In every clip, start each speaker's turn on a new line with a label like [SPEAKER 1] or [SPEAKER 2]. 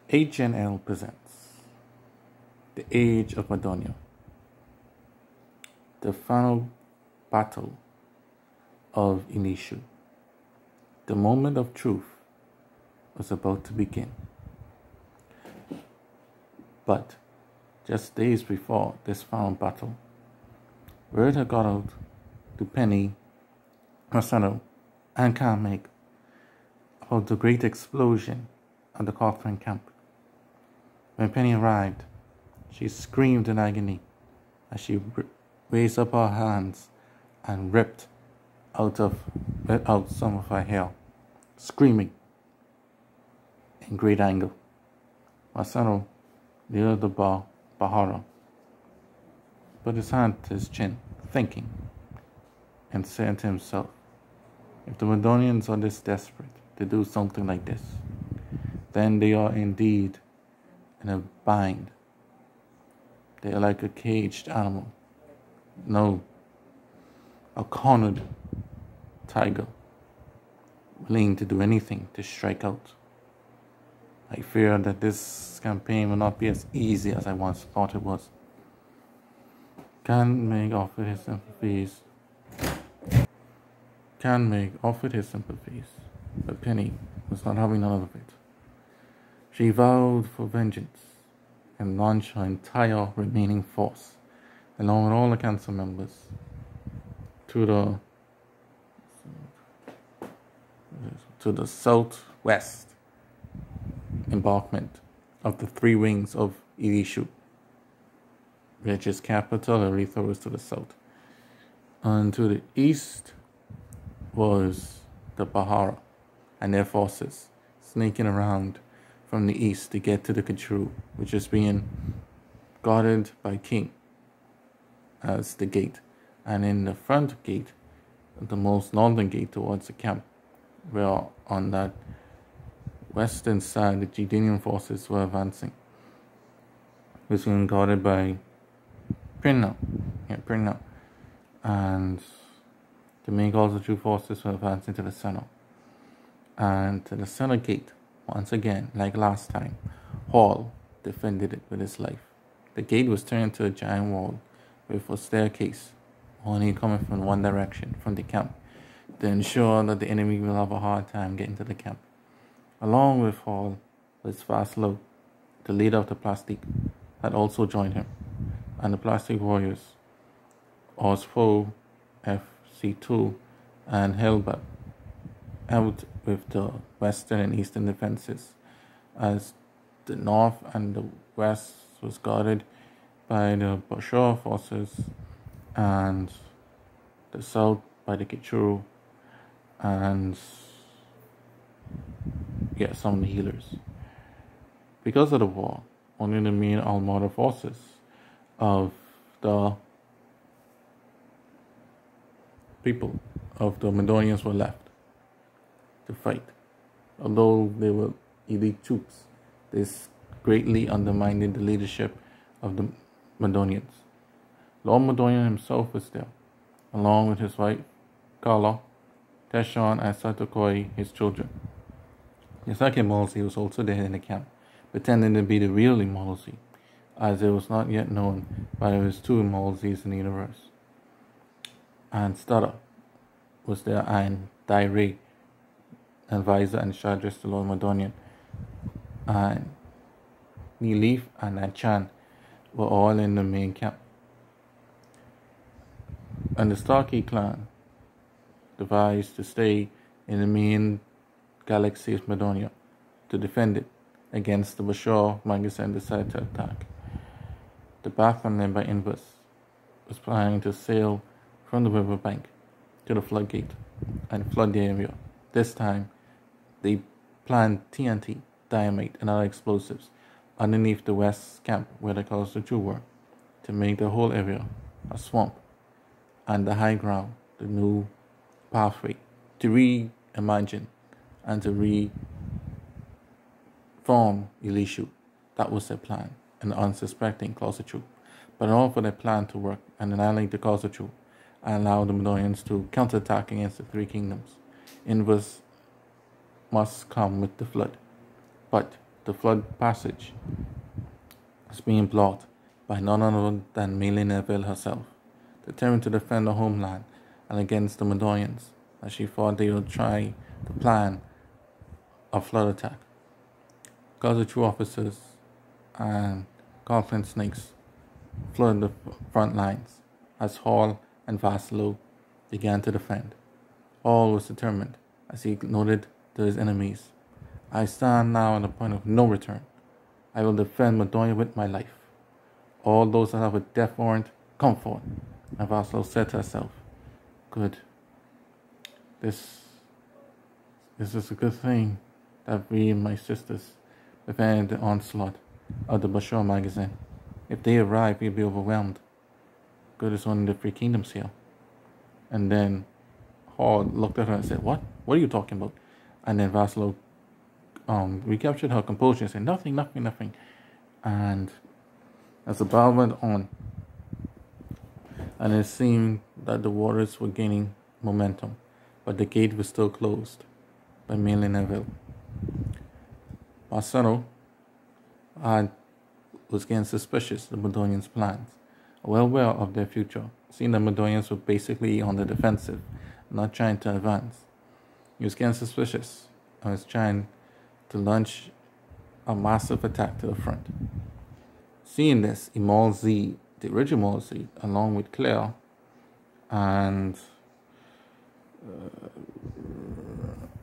[SPEAKER 1] HNL presents The Age of Medonia. The final battle of Elinshu. The moment of truth was about to begin. But just days before this final battle, word had got out to Penny, Marcelo, and Carmig about the great explosion at the Catherine camp. When Penny arrived, she screamed in agony as she raised up her hands and ripped out some of her hair, screaming in great anger. Marcelo near the Bahara put his hand to his chin, thinking, and said to himself, if the Medonians are this desperate to do something like this, then they are indeed in a bind. They are like a caged animal. No, a cornered tiger, willing to do anything to strike out. I fear that this campaign will not be as easy as I once thought it was. Carmig offered his sympathies, but Penny was not having none of it. She vowed for vengeance and launched her entire remaining force, along with all the council members, to the southwest embankment of the three wings of Elinshu, which is capital. Eretha is to the south, and to the east was the Bahara and their forces sneaking around from the east to get to the Kachru, which is being guarded by King as the gate. And in the front gate, the most northern gate towards the camp, where on that western side the Judinian forces were advancing, was being guarded by Pirna. And the main Culture forces were advancing to the center. And to the center gate, once again, like last time, Hall defended it with his life. The gate was turned into a giant wall with a staircase only coming from one direction, from the camp, to ensure that the enemy will have a hard time getting to the camp. Along with Hall was Vaslo, the leader of the Plastic, had also joined him, and the Plastic warriors, Osfo, FC2, and Helbert, out with the western and eastern defenses, as the north and the west was guarded by the Bashar forces, and the south by the Kichuru, and some of the healers. Because of the war, only the main Armada forces of the people of the Medonians were left to fight. Although they were elite troops, this greatly undermined the leadership of the Medonians. Lord Medonian himself was there, along with his wife, Carla, Teshon, and Satokoi, his children. The second Malzi was also there in the camp, pretending to be the real Malzi, as it was not yet known that there was two Malzis in the universe. And Stada was there, and Daire, advisor and Shadris to Lord Medonian, and Nilif and Achan were all in the main camp. And the Starkey clan devised to stay in the main galaxy of Medonia to defend it against the Bashar Magazine decided to attack. The Bathman, led by Invis, was planning to sail from the riverbank to the floodgate and flood the area. This time, they planned TNT, dynamite, and other explosives underneath the west camp where the Culture were, to make the whole area a swamp, and the high ground the new pathway to reimagine and to reform Elinshu. That was their plan, an unsuspecting Culture. But in order for their plan to work and annihilate the Culture and allow the Medonians to counterattack against the Three Kingdoms, Invis must come with the flood. But the flood passage was being blocked by none other than Melineville herself, determined to defend her homeland and against the Medonians, as she thought they would try to plan a flood attack. Because the true officers and confident snakes flooded the front lines as Hall and Vassallo began to defend. Hall was determined, as he noted to his enemies, "I stand now at a point of no return. I will defend Medonia with my life. All those that have a death warrant, come forth." And Vassallo said to herself, "Good. This is a good thing that we and my sisters defended the onslaught of the Bashar magazine. If they arrive, we'll be overwhelmed. Good is only the three kingdoms here." And then Hall looked at her and said, What are you talking about?" And then Vassallo recaptured her composure and said, Nothing. And as the battle went on, and it seemed that the waters were gaining momentum, but the gate was still closed by Melineville. Marcelo was getting suspicious of the Medonians' plans, well aware of their future, seeing the Medonians were basically on the defensive, not trying to advance. He was getting suspicious and was trying to launch a massive attack to the front. Seeing this, Imalzi, the original Imalzi, along with Claire and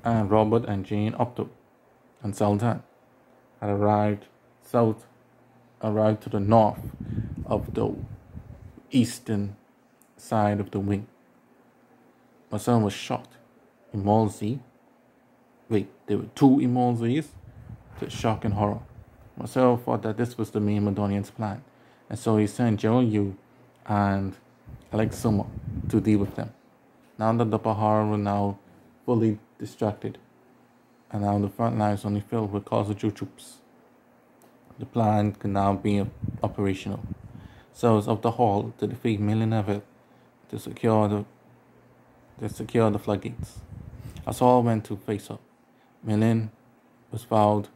[SPEAKER 1] Robert and Jane Opto and Sultan had arrived to the north of the eastern side of the wing. Marcel was shocked. Imalzi. Wait, there were two Imalzis? To shock and horror. Marcel thought that this was the main Medonian's plan, and so he sent General Yu and Alex Summer to deal with them. Now that the Bahar were now fully distracted, and now the front lines only filled with Khazar troops, the plan could now be operational. So it was up the hall to defeat Melineville to secure the floodgates. As all went to face up, Melin was vowed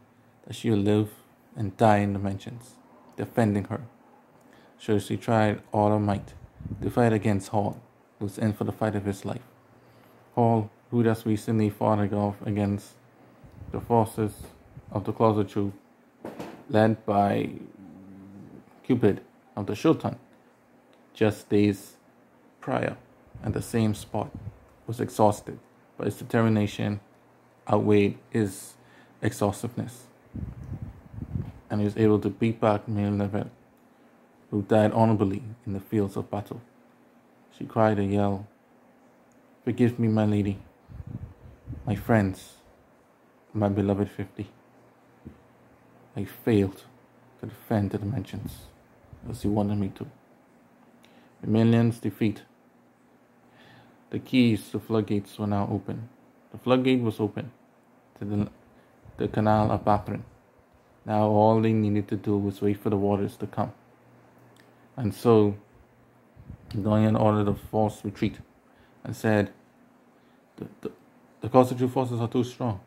[SPEAKER 1] that she would live and die in the mansions, defending her. So she tried all her might to fight against Hall, who was in for the fight of his life. Hall, who just recently fought against the forces of the Khazar troop, led by Cupid of the Sultan, just days prior, at the same spot, was exhausted, but his determination outweighed his exhaustiveness, and he was able to beat back Melineville, who died honorably in the fields of battle. She cried and yelled, "Forgive me, my lady, my friends, my beloved 50. I failed to defend the dimensions as you wanted me to." The Million's defeat. The keys to floodgates were now open. The floodgate was open to the canal of Bathrin. Now all they needed to do was wait for the waters to come. And so Dorian ordered a forced retreat and said, the Khazar forces are too strong.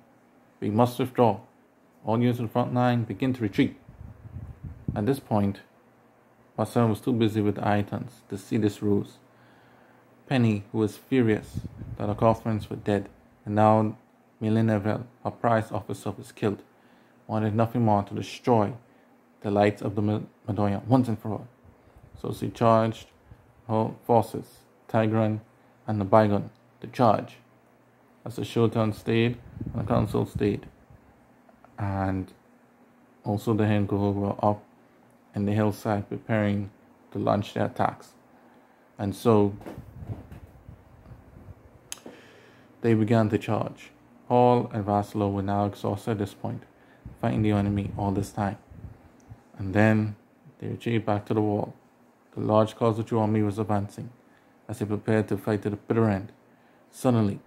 [SPEAKER 1] We must withdraw. All units in the front line begin to retreat. At this point, Marcel was too busy with the Aitans to see this ruse. Penny, who was furious that her girlfriends were dead, and now Melineville, her prize officer, was killed, wanted nothing more to destroy the lights of the Medonia once and for all. So she charged her forces, Tigran and the Bygone, to charge, as the Sultan stayed and the council stayed, and also the Hengul were up in the hillside preparing to launch their attacks. And so they began to charge. Hall and Vassallo were now exhausted at this point, fighting the enemy all this time. And then they retreated back to the wall. The large Khazar army was advancing as they prepared to fight to the bitter end. Suddenly,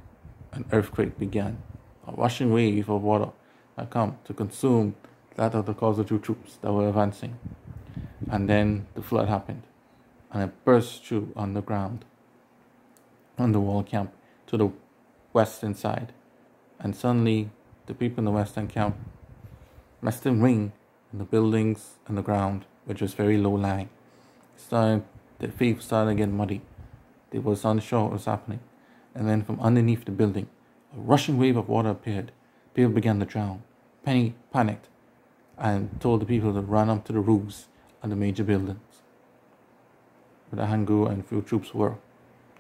[SPEAKER 1] an earthquake began. A rushing wave of water had come to consume that of the Khazar troops that were advancing. And then the flood happened, and it burst through underground on the wall camp to the western side. And suddenly, the people in the western camp Massive ring in the buildings and the ground, which was very low lying. The feet started to get muddy. They was unsure what was happening. And then from underneath the building, a rushing wave of water appeared. People began to drown. Penny panicked and told the people to run up to the roofs of the major buildings where the Hangu and few troops were.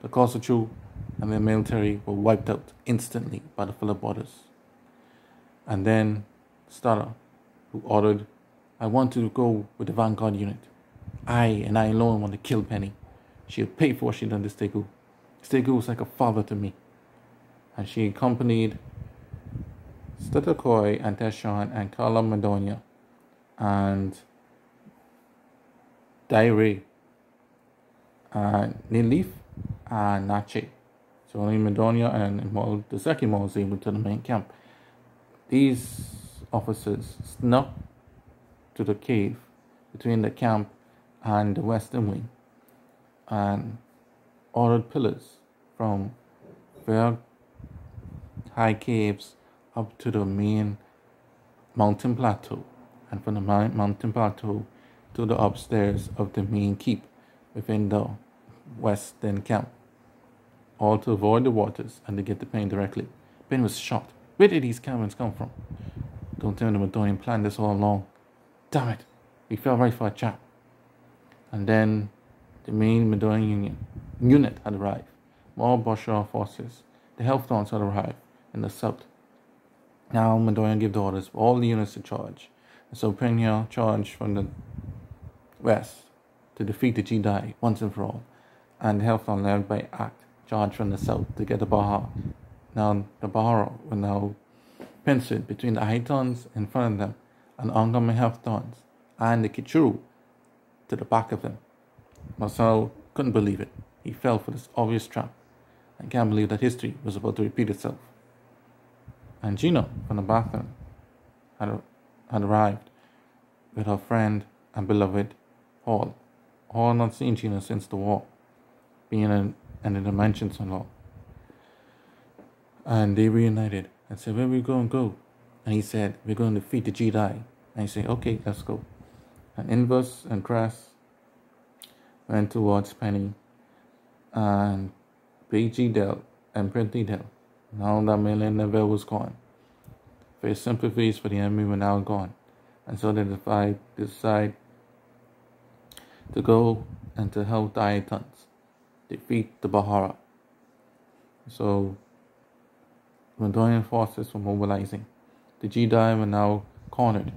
[SPEAKER 1] The Kosochu and their military were wiped out instantly by the flood waters. And then Stara, who ordered, "I want to go with the vanguard unit. I and I alone want to kill Penny. She'll pay for what she done to Stegu. Stegu was like a father to me." And she accompanied Statakoi and Teshan and Kala Medonia and Daire and Nilif and Nache. So only Medonia and the second was able to the main camp. These officers snuck to the cave between the camp and the western wing and ordered pillars from very high caves up to the main mountain plateau, and from the mountain plateau to the upstairs of the main keep within the western camp, all to avoid the waters and to get the Penny directly. Penny was shocked. Where did these caverns come from? Don't tell me the Medonian planned this all along. Damn it, we fell right for a trap. And then the main Medonian unit had arrived. More Boshar forces, the health dons had arrived in the south. Now Medonia gave the orders for all the units to charge. And so Penya charged from the west to defeat the Jedi once and for all. And the health don led by Act charged from the south to get the Bahar. Now the Bahar were now pinched between the Hitons in front of them and oncoming health dons and the Kichuru to the back of them. Marcel couldn't believe it. He fell for this obvious trap and can't believe that history was about to repeat itself. And Gina from the bathroom had arrived with her friend and beloved Hall. Hall had not seen Gina since the war, being in the dimensions and all. And they reunited and said, "Where are we going to go?" And he said, "We're going to defeat the Jedi." And he said, "Okay, let's go." And Inverse and Crass went towards Penny and Big G Dell and Pretty Dell. Now that Malin Neville was gone, their sympathies for the enemy were now gone. And so they decide to go and to help the Aitons defeat the Bahara. So Medonian forces were mobilizing. The Jedi were now cornered,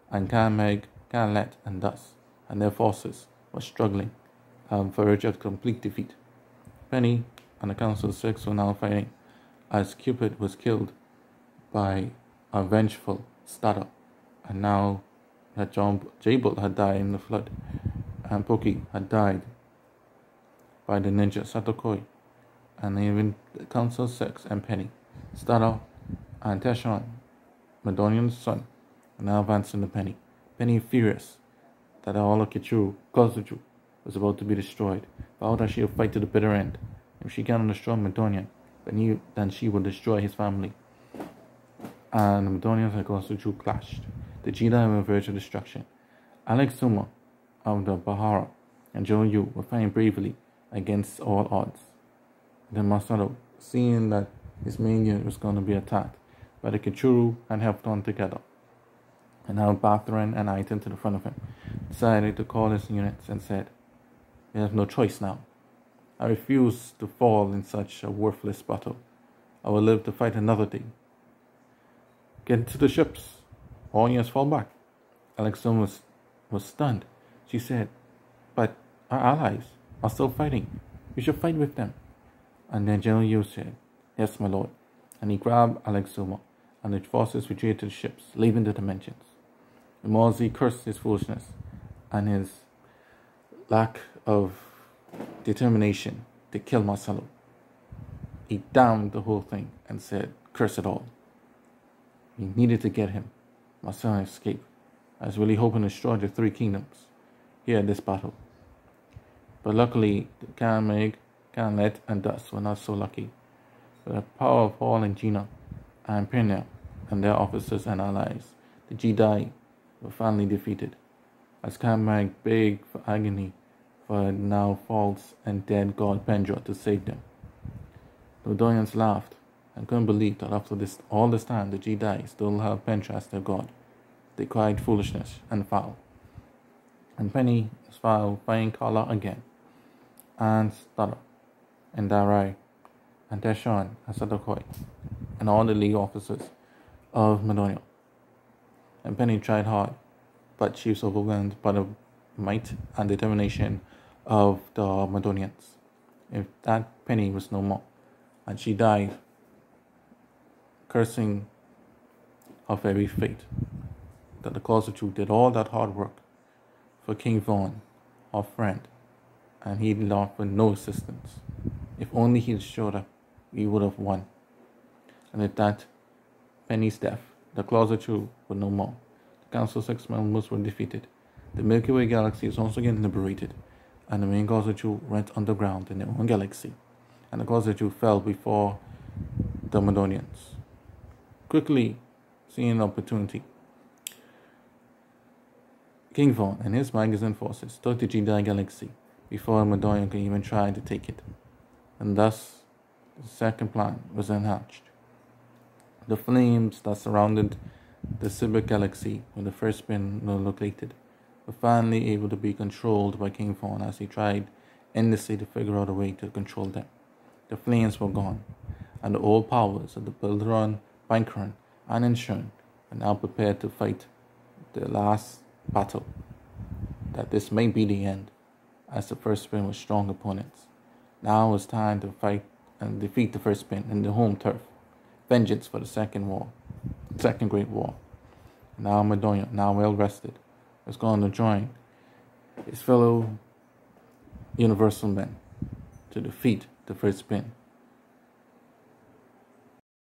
[SPEAKER 1] and Kanmeg, Kanlet, and Dus, and their forces were struggling on the verge of complete defeat. Penny and the Council of Six were now fighting, as Cupid was killed by a vengeful Stada, and now that Jabal had died in the flood, and Poki had died by the ninja Satokoi, and even the Council of Six and Penny, Stada, and Teshan, Medonian's son, were now advancing to Penny. Penny, furious that all of Kichuru, Kozuchu, was about to be destroyed, vowed that she would fight to the bitter end. If she cannot destroy Medonian, then she would destroy his family. And the Medonians and Kozuchu clashed. The Jedi were on the verge of destruction. Alex Suma of the Bahara and Joe Yu were fighting bravely against all odds. Then Masato, seeing that his main unit was going to be attacked by the Kichuru and helped on together, and now Bathran and Aiton to the front of him, decided to call his units and said, "We have no choice now. I refuse to fall in such a worthless battle. I will live to fight another day. Get to the ships. All units fall back." Alexum was stunned. She said, "But our allies are still fighting. We should fight with them." And then General Yu said, "Yes, my lord." And he grabbed Alexuma, and the forces retreated to the ships, leaving the dimensions. The Mawzi cursed his foolishness and his lack of determination to kill Marcelo. He damned the whole thing and said, "Curse it all." He needed to get him. Marcelo escaped. I was really hoping to destroy the three kingdoms here in this battle. But luckily, the Kanmeg, Kanlet, and Dus were not so lucky. With the power of Paul and Gina and Pirnia and their officers and allies, The Jedi were finally defeated, as Carmack begged for agony for a now false and dead god Pendra to save them. The Medonians laughed and couldn't believe that after all this time the Jedi still held Pendra as their god. They cried foolishness and foul. And Penny is foul fighting Kala again, and Stutter, and Darai, and Deshawn, and Sadokoi, and all the League officers of Medonia. And Penny tried hard, but she was overwhelmed by the might and determination of the Medonians. If that Penny was no more, and she died, cursing her very fate, that the cause of truth did all that hard work for King Vaughn, our friend, and he left with no assistance. If only he had showed up, we would have won. And with that Penny's death, the claws of truth were no more. The Council 6 members were defeated. The Milky Way galaxy was once again liberated, and the main cause of truth went underground in their own galaxy, and the cause of truth fell before the Medonians. Quickly, seeing an opportunity, King Vaughn and his magazine forces took the Jedi Galaxy before Medonia could even try to take it, and thus the second plan was hatched. The flames that surrounded the Cyber Galaxy where the first spin were located were finally able to be controlled by King Vaughn as he tried endlessly to figure out a way to control them. The flames were gone, and the old powers of the Bilderon, Bankeron, and Inshun were now prepared to fight the last battle, that this may be the end, as the first spin was strong opponents. Now it was time to fight and defeat the first spin in the home turf. Vengeance for the second Great War. Now Medonia, now well rested, was going to join his fellow Universal men to defeat the first spin